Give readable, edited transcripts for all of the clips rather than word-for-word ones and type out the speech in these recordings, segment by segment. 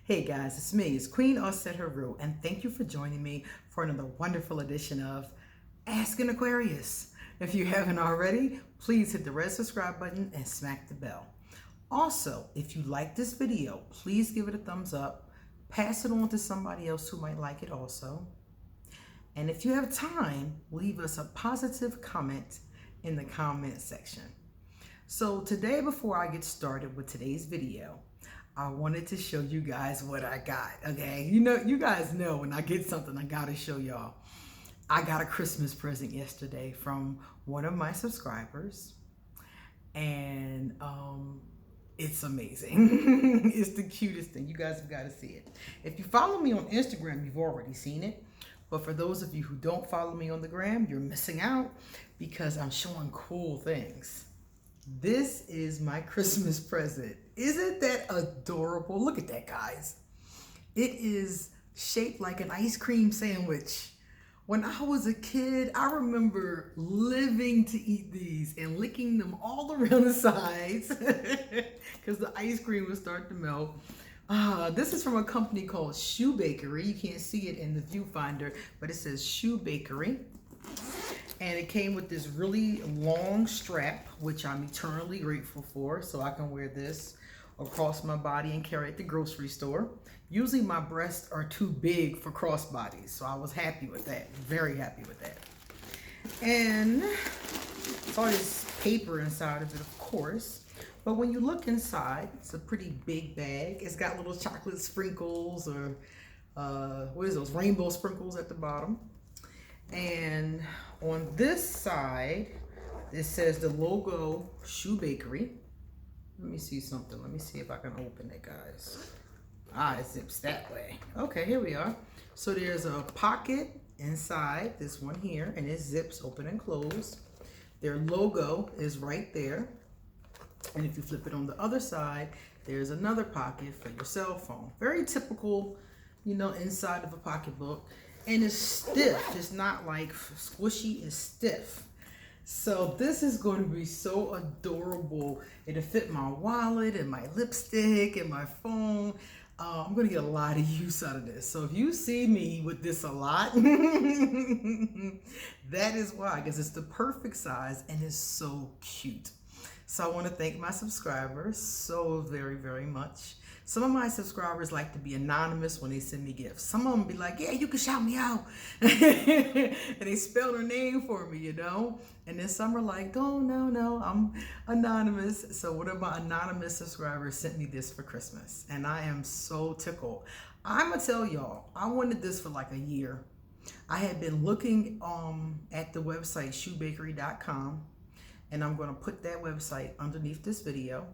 Hey guys, it's me, it's Queen Osset Haru, and thank you for joining me for another wonderful edition of Ask an Aquarius. If you haven't already, please hit the red subscribe button and smack the bell. Also, if you like this video, please give it a thumbs up, pass it on to somebody else who might like it also. And if you have time, leave us a positive comment in the comment section. So today, before I get started with today's video, I wanted to show you guys what I got, okay? You guys know when I get something, I gotta show y'all. I got a Christmas present yesterday from one of my subscribers, and it's amazing. It's the cutest thing. You guys have got to see it. If you follow me on Instagram, you've already seen it. But for those of you who don't follow me on the gram, you're missing out because I'm showing cool things. This is my Christmas present. Isn't that adorable? Look at that, guys. It is shaped like an ice cream sandwich. When I was a kid, I remember living to eat these and licking them all around the sides because the ice cream would start to melt. This is from a company called Shoe Bakery. You can't see it in the viewfinder, but it says Shoe Bakery. And it came with this really long strap, which I'm eternally grateful for. So I can wear this across my body and carry it to the grocery store. Usually my breasts are too big for crossbodies. So I was happy with that, very happy with that. And saw this paper inside of it, of course. But when you look inside, it's a pretty big bag. It's got little chocolate sprinkles or what is those, rainbow sprinkles at the bottom. And on this side, it says the logo Shoe Bakery. Let me see something. Let me see if I can open it, guys. It zips that way. Okay, here we are. So there's a pocket inside this one here, and it zips open and close. Their logo is right there. And if you flip it on the other side, there's another pocket for your cell phone. Very typical, inside of a pocketbook. And it's stiff. It's not like squishy, it's stiff. So this is going to be so adorable. It'll fit my wallet and my lipstick and my phone. I'm going to get a lot of use out of this. So if you see me with this a lot, that is why, because it's the perfect size and it's so cute. So I want to thank my subscribers so very, very much. Some of my subscribers like to be anonymous when they send me gifts. Some of them be like, yeah, you can shout me out. And they spell their name for me, And then some are like, oh, no, I'm anonymous. So one of my anonymous subscribers sent me this for Christmas. And I am so tickled. I'm going to tell y'all, I wanted this for like a year. I had been looking at the website shoebakery.com. And I'm going to put that website underneath this video.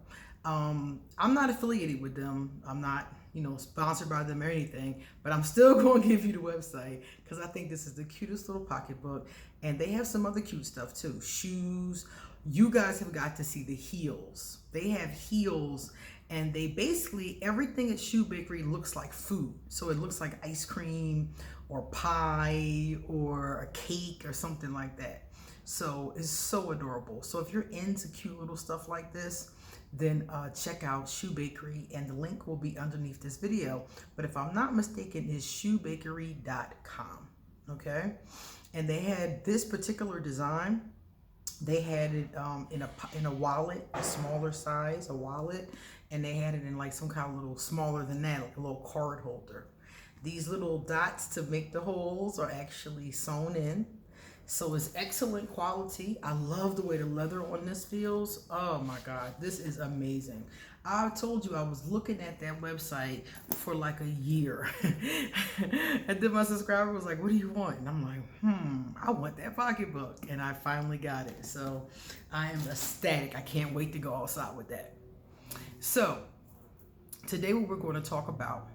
I'm not affiliated with them. I'm not, sponsored by them or anything, but I'm still going to give you the website because I think this is the cutest little pocketbook. And they have some other cute stuff too. Shoes. You guys have got to see the heels. They have heels, and they basically, everything at Shoe Bakery looks like food. So it looks like ice cream or pie or a cake or something like that. So it's so adorable. So if you're into cute little stuff like this, then check out Shoe Bakery, and the link will be underneath this video. But if I'm not mistaken, it's shoebakery.com. Okay, and they had this particular design. They had it in a wallet, a smaller size, a wallet, and they had it in like some kind of little smaller than that, like a little card holder. These little dots to make the holes are actually sewn in. So it's excellent quality. I love the way the leather on this feels. Oh my God, this is amazing. I told you I was looking at that website for like a year. And then my subscriber was like, what do you want? And I'm like, I want that pocketbook. And I finally got it. So I am ecstatic. I can't wait to go outside with that. So today what we're going to talk about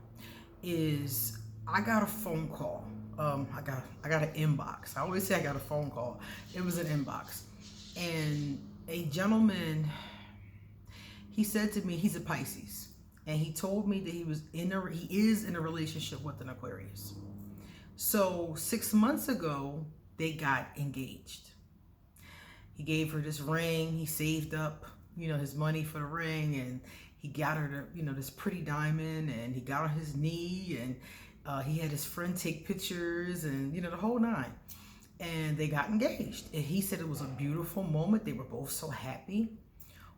is I got a phone call. I got an inbox. I always say I got a phone call. It was an inbox. And a gentleman, he said to me, he's a Pisces. And he told me that he is in a relationship with an Aquarius. So 6 months ago, they got engaged. He gave her this ring. He saved up, his money for the ring, and he got her to, this pretty diamond, and he got on his knee, and he had his friend take pictures, and the whole nine. And they got engaged. And he said it was a beautiful moment. They were both so happy.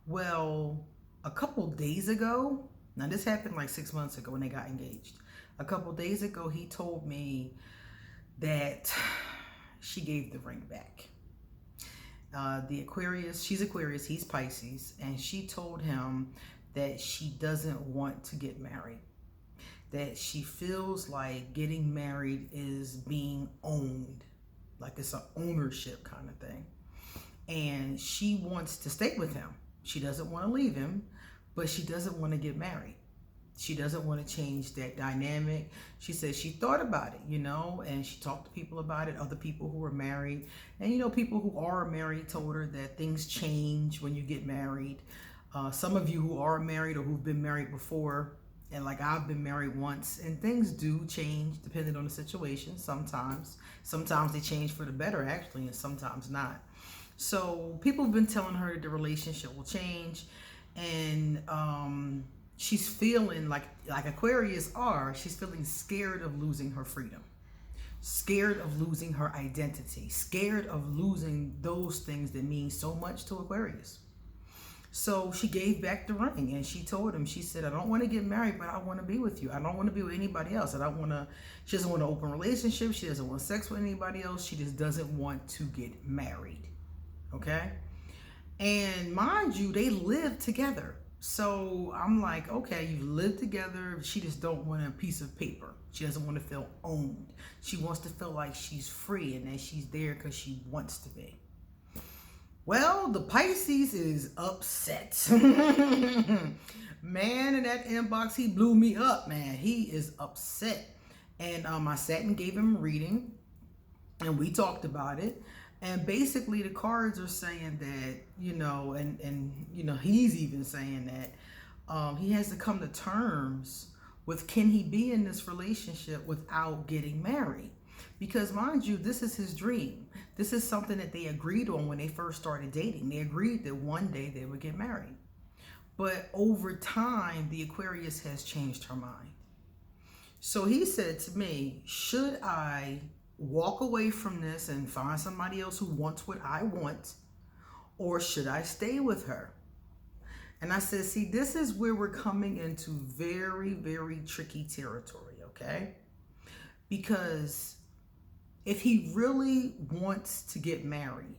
Well, a couple days ago, now this happened like 6 months ago when they got engaged. A couple days ago, he told me that she gave the ring back. The Aquarius, she's Aquarius, he's Pisces, and she told him that she doesn't want to get married. That she feels like getting married is being owned, like it's an ownership kind of thing. And she wants to stay with him. She doesn't want to leave him, but she doesn't want to get married. She doesn't want to change that dynamic. She said she thought about it, and she talked to people about it, other people who were married. And, people who are married told her that things change when you get married. Some of you who are married or who've been married before, and like I've been married once, and things do change depending on the situation sometimes. Sometimes they change for the better, actually, and sometimes not. So people have been telling her that the relationship will change, and she's feeling like Aquarius are, she's feeling scared of losing her freedom, scared of losing her identity, scared of losing those things that mean so much to Aquarius. So she gave back the ring, and she told him, she said, I don't want to get married, but I want to be with you. I don't want to be with anybody else. She doesn't want an open relationship. She doesn't want sex with anybody else. She just doesn't want to get married. Okay? And mind you, they live together. So I'm like, okay, you live together. She just don't want a piece of paper. She doesn't want to feel owned. She wants to feel like she's free and that she's there because she wants to be. Well, the Pisces is upset. Man, in that inbox, he blew me up, man. He is upset. And I sat and gave him a reading, and we talked about it. And basically the cards are saying that, and he's even saying that he has to come to terms with, can he be in this relationship without getting married? Because mind you, this is his dream. This is something that they agreed on when they first started dating. They agreed that one day they would get married. But over time, the Aquarius has changed her mind. So he said to me, should I walk away from this and find somebody else who wants what I want, or should I stay with her? And I said, see, this is where we're coming into very, very tricky territory, okay? Because if he really wants to get married,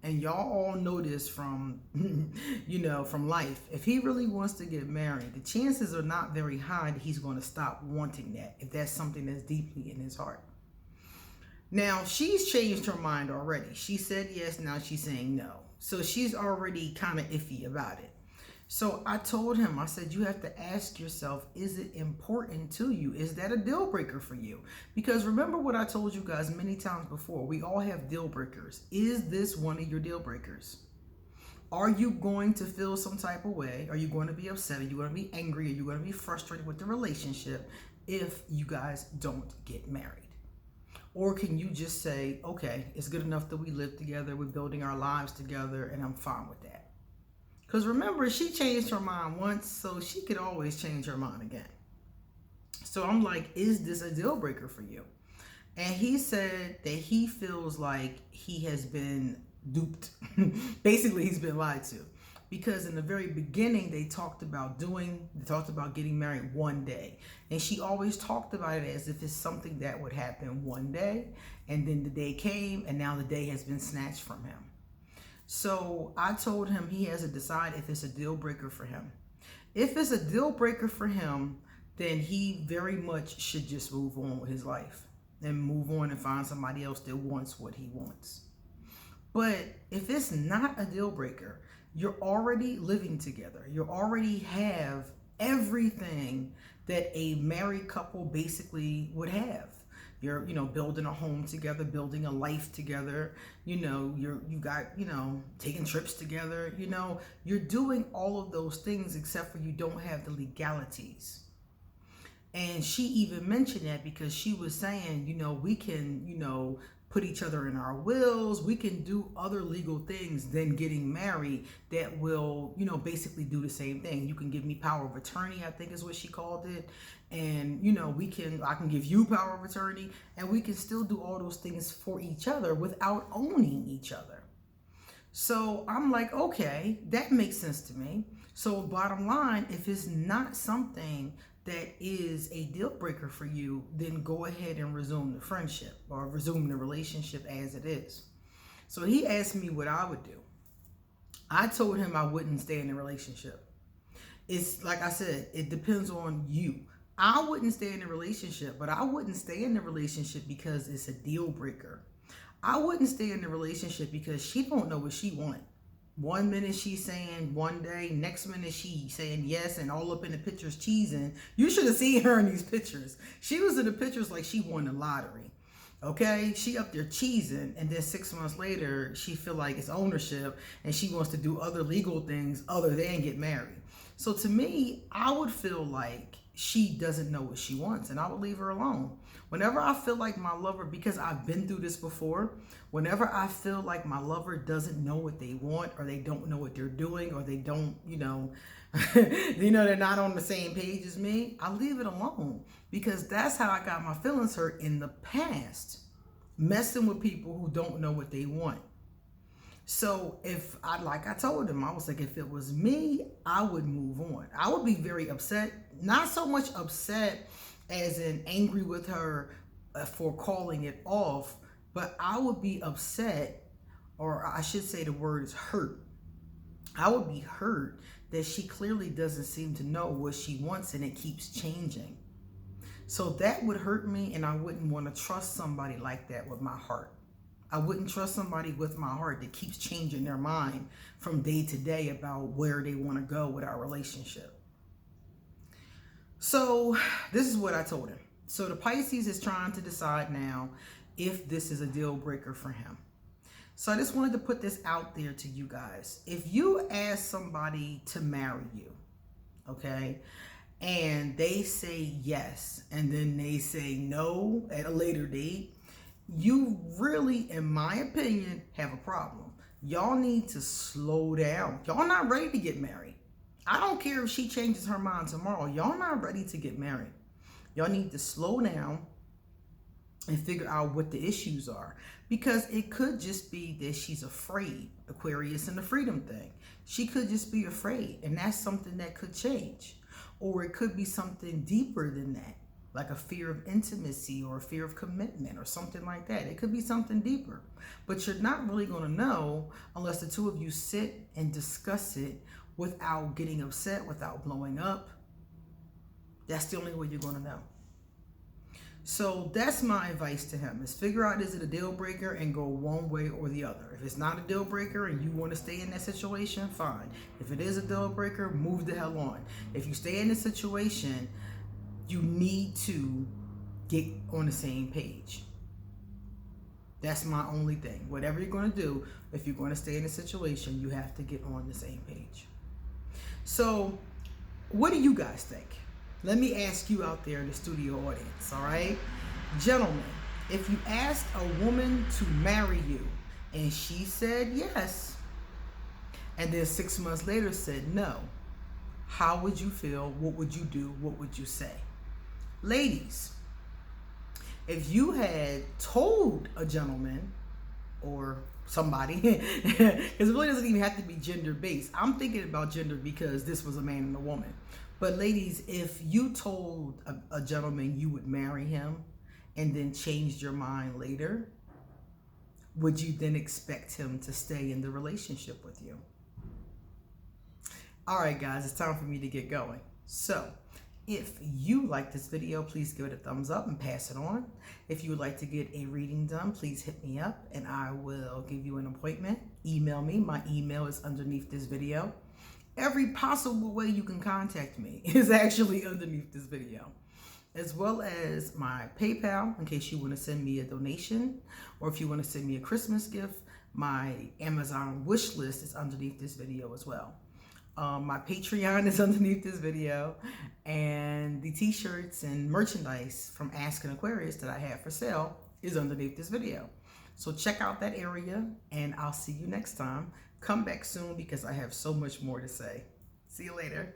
and y'all all know this from, from life, if he really wants to get married, the chances are not very high that he's going to stop wanting that, if that's something that's deeply in his heart. Now, she's changed her mind already. She said yes, now she's saying no. So she's already kind of iffy about it. So I told him, I said, you have to ask yourself, is it important to you? Is that a deal breaker for you? Because remember what I told you guys many times before, we all have deal breakers. Is this one of your deal breakers? Are you going to feel some type of way? Are you going to be upset? Are you going to be angry? Are you going to be frustrated with the relationship if you guys don't get married? Or can you just say, okay, it's good enough that we live together, we're building our lives together, and I'm fine with that. Because remember, she changed her mind once, so she could always change her mind again. So I'm like, is this a deal breaker for you? And he said that he feels like he has been duped. Basically, he's been lied to. Because in the very beginning, they talked about getting married one day. And she always talked about it as if it's something that would happen one day. And then the day came, and now the day has been snatched from him. So I told him he has to decide if it's a deal breaker for him. If it's a deal breaker for him, then he very much should just move on with his life and move on and find somebody else that wants what he wants. But if it's not a deal breaker, you're already living together. You already have everything that a married couple basically would have. You're, building a home together, building a life together. You got, taking trips together. You're doing all of those things except for you don't have the legalities. And she even mentioned that because she was saying, we can, put each other in our wills. We can do other legal things than getting married that will, you know, basically do the same thing. You can give me power of attorney, I think is what she called it. And, you know, I can give you power of attorney, and we can still do all those things for each other without owning each other. So I'm like, okay, that makes sense to me. So bottom line, if it's not something that is a deal breaker for you, then go ahead and resume the friendship or resume the relationship as it is. So he asked me what I would do. I told him I wouldn't stay in the relationship. It's like I said, it depends on you. I wouldn't stay in the relationship, but I wouldn't stay in the relationship because it's a deal breaker. I wouldn't stay in the relationship because she don't know what she wants. One minute she's saying one day, next minute she's saying yes, and all up in the pictures cheesing. You should have seen her in these pictures. She was in the pictures like she won the lottery. Okay, she up there cheesing, and then 6 months later, she feel like it's ownership, and she wants to do other legal things other than get married. So to me, I would feel like she doesn't know what she wants, and I would leave her alone. Whenever I feel like my lover, because I've been through this before, whenever I feel like my lover doesn't know what they want, or they don't know what they're doing, or they don't, you know, they're not on the same page as me, I leave it alone, because that's how I got my feelings hurt in the past, messing with people who don't know what they want. So like I told him, I was like, if it was me, I would move on. I would be very upset, not so much upset as in angry with her for calling it off, but I would be upset, or I should say the word is hurt. I would be hurt that she clearly doesn't seem to know what she wants, and it keeps changing. So that would hurt me, and I wouldn't want to trust somebody like that with my heart. I wouldn't trust somebody with my heart that keeps changing their mind from day to day about where they want to go with our relationship. So this is what I told him. So the Pisces is trying to decide now if this is a deal breaker for him. So I just wanted to put this out there to you guys. If you ask somebody to marry you, okay, and they say yes, and then they say no at a later date, you really, in my opinion, have a problem. Y'all need to slow down. Y'all not ready to get married. I don't care if she changes her mind tomorrow. Y'all not ready to get married. Y'all need to slow down and figure out what the issues are. Because it could just be that she's afraid. Aquarius and the freedom thing. She could just be afraid. And that's something that could change. Or it could be something deeper than that. Like a fear of intimacy or a fear of commitment or something like that. It could be something deeper. But you're not really going to know unless the two of you sit and discuss it without getting upset, without blowing up. That's the only way you're going to know. So that's my advice to him, is figure out, is it a deal breaker, and go one way or the other. If it's not a deal breaker and you want to stay in that situation, fine. If it is a deal breaker, move the hell on. If you stay in this situation, you need to get on the same page. That's my only thing. Whatever you're going to do, if you're going to stay in a situation, you have to get on the same page. So what do you guys think? Let me ask you out there in the studio audience, all right? Gentlemen, if you asked a woman to marry you and she said yes, and then 6 months later said no, how would you feel? What would you do? What would you say? Ladies, if you had told a gentleman or somebody, because it really doesn't even have to be gender based. I'm thinking about gender because this was a man and a woman. But ladies, if you told a gentleman you would marry him and then changed your mind later, would you then expect him to stay in the relationship with you? All right, guys, it's time for me to get going. So if you like this video, please give it a thumbs up and pass it on. If you would like to get a reading done, please hit me up and I will give you an appointment. Email me. My email is underneath this video. Every possible way you can contact me is actually underneath this video, as well as my PayPal in case you want to send me a donation, or if you want to send me a Christmas gift. My Amazon wish list is underneath this video as well. My Patreon is underneath this video, and the t-shirts and merchandise from Ask an Aquarius that I have for sale is underneath this video. So check out that area, and I'll see you next time. Come back soon because I have so much more to say. See you later.